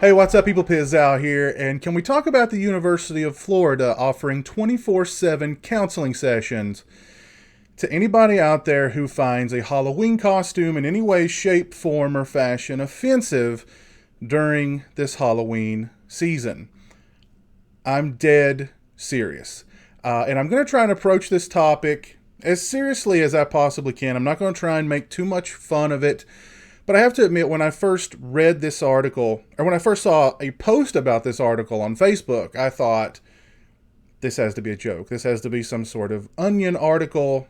Hey, what's up, people? Pizzal here, and can we talk about the University of Florida offering 24/7 counseling sessions to anybody out there who finds a Halloween costume in any way, shape, form, or fashion offensive during this Halloween season? I'm dead serious. And I'm going to try and approach this topic as seriously as I possibly can. I'm not going to try and make too much fun of it. But I have to admit, when I first read this article, or when I first saw a post about this article on Facebook, I thought, this has to be a joke. This has to be some sort of Onion article.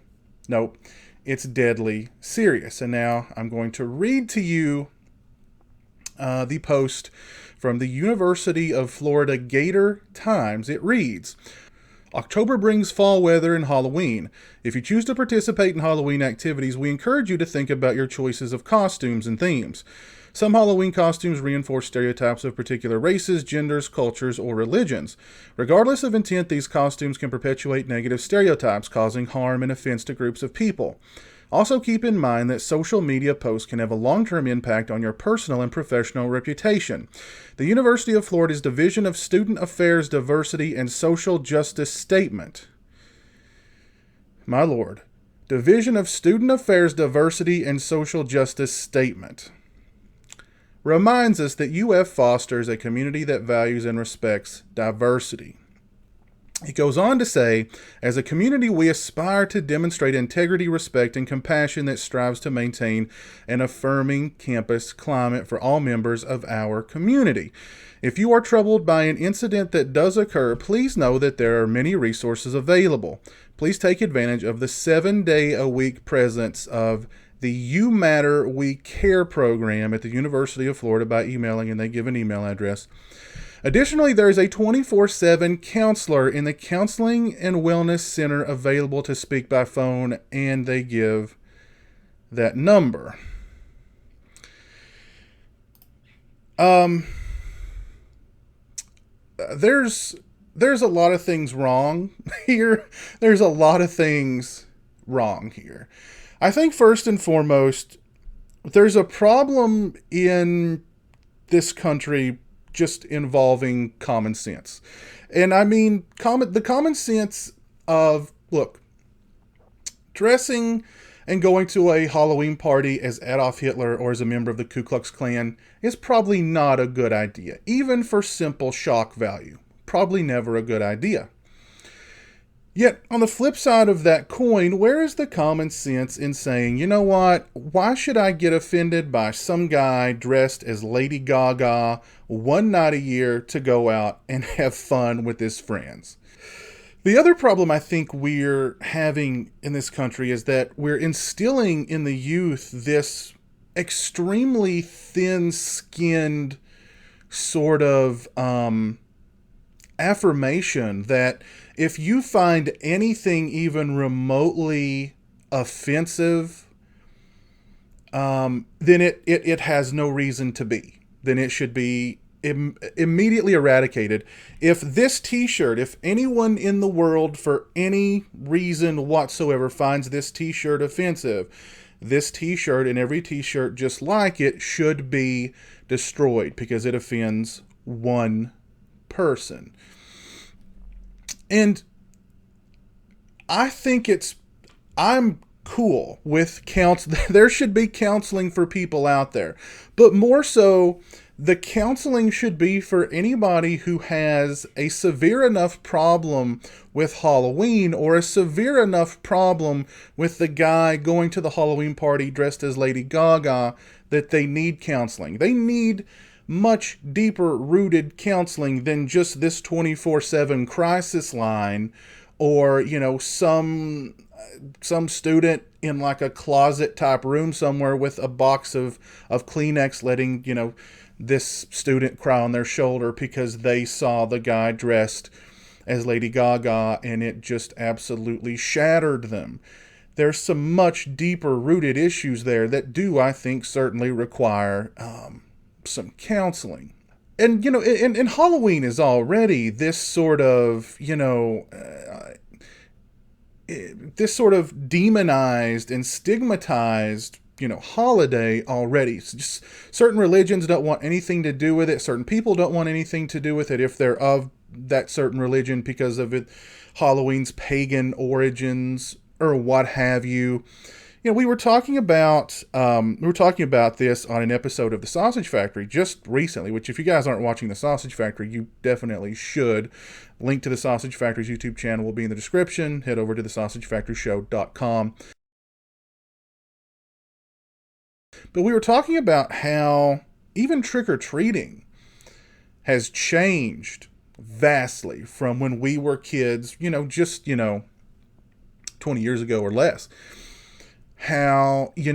Nope, it's deadly serious. And now I'm going to read to you the post from the University of Florida Gator Times. It reads, October brings fall weather and Halloween. If you choose to participate in Halloween activities, we encourage you to think about your choices of costumes and themes. Some Halloween costumes reinforce stereotypes of particular races, genders, cultures, or religions. Regardless of intent, these costumes can perpetuate negative stereotypes, causing harm and offense to groups of people. Also keep in mind that social media posts can have a long-term impact on your personal and professional reputation. The University of Florida's Division of Student Affairs, Diversity, and Social Justice Statement. My lord. Division of Student Affairs, Diversity, and Social Justice Statement reminds us that UF fosters a community that values and respects diversity. It goes on to say, as a community, we aspire to demonstrate integrity, respect, and compassion that strives to maintain an affirming campus climate for all members of our community. If you are troubled by an incident that does occur, please know that there are many resources available. Please take advantage of the 7-day-a-week presence of the You Matter, We Care program at the University of Florida by emailing, and they give an email address. Additionally, there is a 24/7 counselor in the Counseling and Wellness Center available to speak by phone, and they give that number. There's a lot of things wrong here. There's a lot of things wrong here. I think first and foremost, there's a problem in this country just involving common sense. And I mean, the common sense of, look, dressing and going to a Halloween party as Adolf Hitler or as a member of the Ku Klux Klan is probably not a good idea. Even for simple shock value. Probably never a good idea. Yet, on the flip side of that coin, where is the common sense in saying, you know what, why should I get offended by some guy dressed as Lady Gaga one night a year to go out and have fun with his friends? The other problem I think we're having in this country is that we're instilling in the youth this extremely thin-skinned sort of affirmation that if you find anything even remotely offensive, then it has no reason to be. Then it should be immediately eradicated. If anyone in the world for any reason whatsoever finds this t-shirt offensive, this t-shirt and every t-shirt just like it should be destroyed because it offends one person. And I think I'm cool with there should be counseling for people out there. But more so, the counseling should be for anybody who has a severe enough problem with Halloween or a severe enough problem with the guy going to the Halloween party dressed as Lady Gaga that they need counseling. They need much deeper rooted counseling than just this 24/7 crisis line, or, you know, some student in like a closet type room somewhere with a box of Kleenex letting, you know, this student cry on their shoulder because they saw the guy dressed as Lady Gaga and it just absolutely shattered them. There's some much deeper rooted issues there that do, I think, certainly require some counseling. And, you know, and Halloween is already this sort of, you know, this sort of demonized and stigmatized holiday already. So just certain religions don't want anything to do with it. Certain people don't want anything to do with it if they're of that certain religion because of it, Halloween's pagan origins or what have you. We were talking about this on an episode of The Sausage Factory just recently, which if you guys aren't watching The Sausage Factory, you definitely should. Link to The Sausage Factory's YouTube channel will be in the description. Head over to thesausagefactoryshow.com. But we were talking about how even trick-or-treating has changed vastly from when we were kids, just, 20 years ago or less. How, you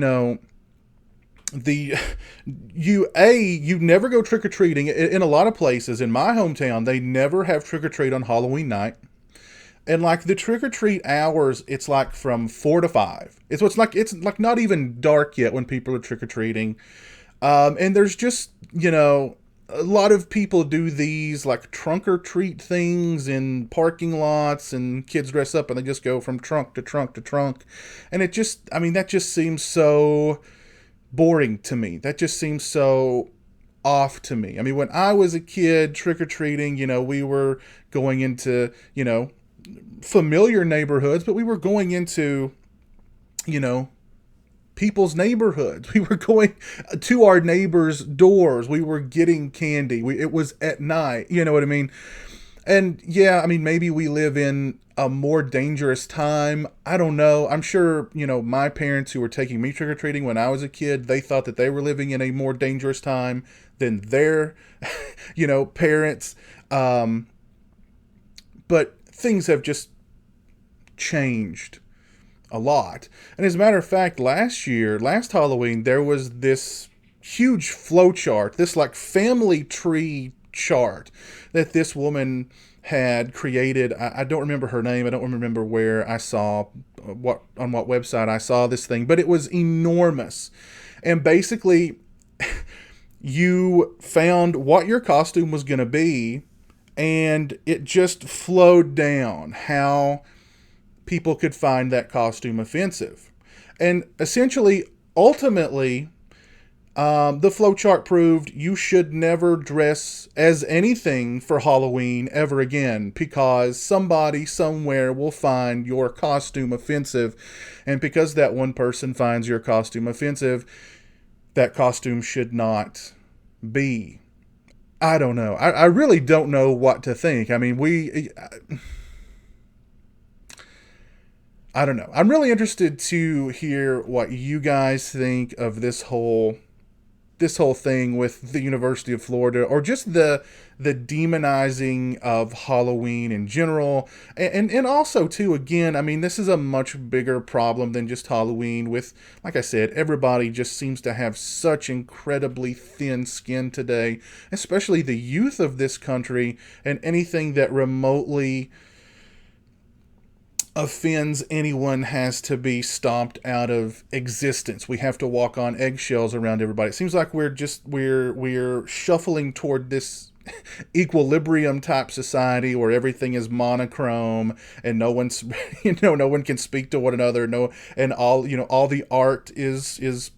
never go trick-or-treating. In a lot of places, in my hometown, they never have trick-or-treat on Halloween night. And like the trick-or-treat hours, it's like from 4 to 5. It's like not even dark yet when people are trick-or-treating. And there's just, a lot of people do these like trunk-or-treat things in parking lots, and kids dress up and they just go from trunk to trunk to trunk. And that just seems so boring to me. That just seems so off to me. I mean, when I was a kid trick-or-treating, we were going into, familiar neighborhoods, but we were going into, people's neighborhoods. We were going to our neighbors' doors. We were getting candy. It was at night. You know what I mean? And yeah, I mean, maybe we live in a more dangerous time. I don't know. I'm sure, my parents who were taking me trick-or-treating when I was a kid, they thought that they were living in a more dangerous time than their, parents. But things have just changed a lot. And as a matter of fact, last Halloween, there was this huge flow chart, this like family tree chart that this woman had created. I don't remember her name. I don't remember where I saw on what website I saw this thing, but it was enormous. And basically, you found what your costume was going to be, and it just flowed down how people could find that costume offensive. And essentially, ultimately, the flowchart proved you should never dress as anything for Halloween ever again, because somebody somewhere will find your costume offensive. And because that one person finds your costume offensive, that costume should not be. I don't know. I really don't know what to think. I mean, I don't know. I'm really interested to hear what you guys think of this whole thing with the University of Florida, or just the demonizing of Halloween in general. And also too, again, I mean, this is a much bigger problem than just Halloween. With, like I said, everybody just seems to have such incredibly thin skin today, especially the youth of this country, and anything that remotely offends anyone has to be stomped out of existence. We have to walk on eggshells around everybody. It seems like we're shuffling toward this equilibrium type society where everything is monochrome and no one's no one can speak to one another, and all the art is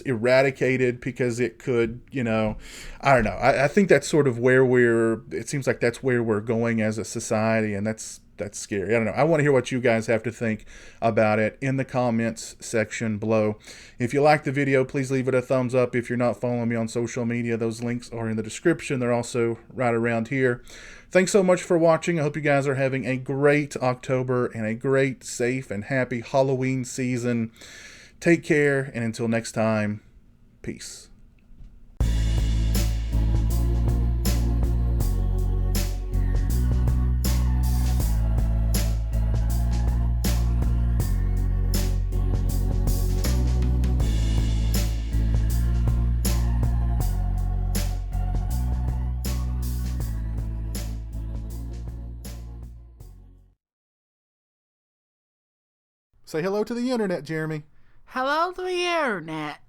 eradicated because it could, I don't know. I think that's sort of where it seems like that's where we're going as a society, and that's scary. I don't know. I want to hear what you guys have to think about it in the comments section below. If you like the video, please leave it a thumbs up. If you're not following me on social media, those links are in the description. They're also right around here. Thanks so much for watching. I hope you guys are having a great October and a great, safe, and happy Halloween season. Take care, and until next time, peace. Say hello to the internet, Jeremy. Hello to the internet.